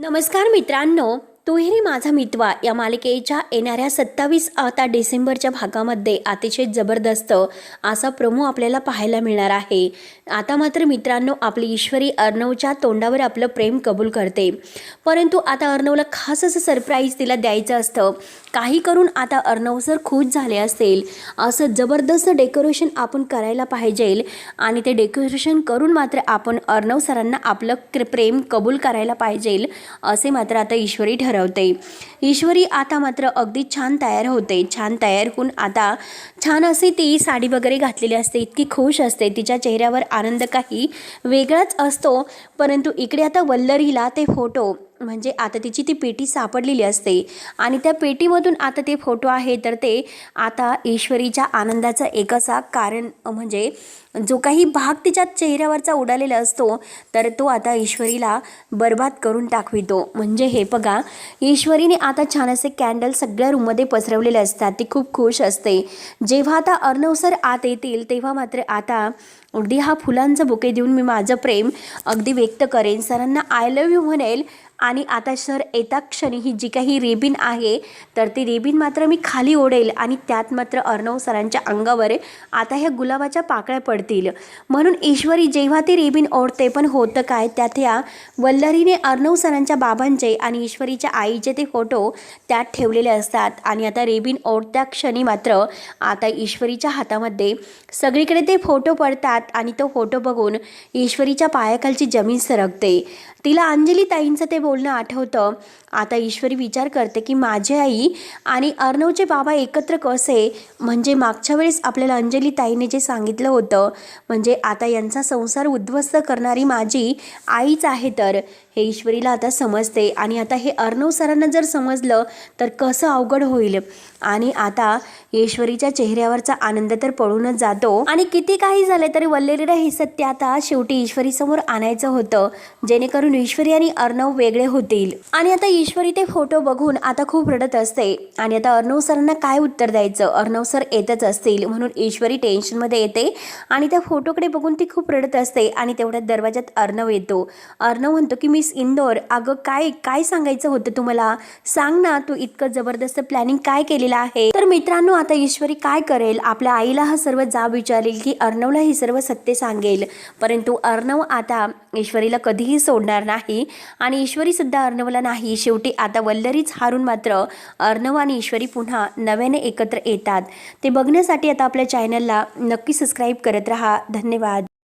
नमस्कार मित्रांनो, तुहेरी माझा मितवा या मालिकेच्या येणाऱ्या 27 आता डिसेंबरच्या भागामध्ये अतिशय जबरदस्त असा प्रोमो आपल्याला पाहायला मिळणार आहे। आता मात्र मित्रांनो, आपली ईश्वरी अर्णवच्या तोंडावर आपलं प्रेम कबूल करते, परंतु आता अर्णवला खास असं सरप्राईज तिला द्यायचं असतं। काही करून आता अर्णव जर खुश झाले असेल असं जबरदस्त डेकोरेशन आपण करायला पाहिजे आणि ते डेकोरेशन करून मात्र आपण अर्णव सरांना आपलं प्रेम कबूल करायला पाहिजे असे मात्र आता ईश्वरी ठरवते। ईश्वरी आता मात्र अगदी छान तयार होते। छान तयार होऊन आता छान अशी ती साडी वगैरे घातलेली असते, इतकी खुश असते, तिच्या चेहऱ्यावर आनंद काही वेगळाच असतो। परंतु इकडे आता वल्लरीला ते फोटो म्हणजे आता तिची ती पेटी सापडलेली असते आणि त्या पेटीमधून आता ते फोटो आहे, तर ते आता ईश्वरीच्या आनंदाचं एक असा कारण म्हणजे जो काही भाग तिच्या चेहऱ्यावरचा उडालेला असतो तर तो आता ईश्वरीला बर्बाद करून टाकवितो। म्हणजे हे बघा, ईश्वरीने आता छान असे कॅन्डल सगळ्या रूममध्ये पसरवलेले असतात, ती खूप खुश असते। जेव्हा आता अर्णव सर आत येतील तेव्हा मात्र आता अगदी हा फुलांचा बुके देऊन मी माझं प्रेम अगदी व्यक्त करेन, सरांना आय लव्ह यू म्हणेल आणि आता सर येता क्षणी ही जी काही रेबिन आहे तर ती रेबिन मात्र मी खाली ओढेल आणि त्यात मात्र अर्णव सरांच्या अंगावर आता ह्या गुलाबाच्या पाकळ्या पडतील। म्हणून ईश्वरी जेव्हा ती रेबिन ओढते, पण होतं काय, त्यात या वल्लरीने अर्णव सरांच्या बाबांचे आणि ईश्वरीच्या आईचे ते फोटो त्यात ठेवलेले असतात आणि आता रेबिन ओढत्या क्षणी मात्र आता ईश्वरीच्या हातामध्ये सगळीकडे ते फोटो पडतात आणि तो फोटो बघून ईश्वरीच्या पायाखालची जमीन सरकते। तिला अंजली ताईंचं ते बोलणं आठवतं। आता ईश्वरी विचार करते की माझी आई आणि अर्णवचे बाबा एकत्र कसे, म्हणजे मागच्या वेळेस आपल्याला अंजली ताईने जे सांगितलं होतं म्हणजे आता यांचा संसार उद्ध्वस्त करणारी माझी आईच आहे, तर हे ईश्वरीला आता समजते। आणि आता हे अर्णव सरांना जर समजलं तर कसं अवघड होईल। आणि आता ईश्वरीच्या चेहऱ्यावरचा आनंद तर पळूनच जातो आणि किती काही झाले तरी वल्लरीला हे सत्य आता शेवटी ईश्वरी समोर आणायचं होतं, जेणेकरून ईश्वरी आणि अर्णव वेगळे होतील। आणि आता ईश्वरी ते फोटो बघून आता खूप रडत असते आणि आता अर्णव सरांना काय उत्तर द्यायचं, अर्णव सर येतच असतील म्हणून ईश्वरी टेन्शनमध्ये येते आणि त्या फोटोकडे बघून ती खूप रडत असते। आणि तेवढ्यात दरवाजात अर्णव येतो। अर्णव म्हणतो की मिस इंदोर, अगं काय काय सांगायचं होतं तुम्हाला, सांग ना, तू इतकं जबरदस्त प्लॅनिंग काय केलेलं आहे। तर मित्रांनो, आता ईश्वरी काय करेल, आपल्या आईला हा सर्व जाब विचारेल की अर्णवला ही सर्व सत्य सांगेल, परंतु अर्णव आता ईश्वरीला कधीही सोडणार नाही आणि ईश्वरी सुद्धा अर्णवला नाही। शेवटी आता वल्लरीच हारून मात्र अर्णव आणि ईश्वरी पुन्हा नव्याने एकत्र येतात। ते बघण्यासाठी आता आपल्या चॅनलला नक्की सबस्क्राईब करत राहा। धन्यवाद।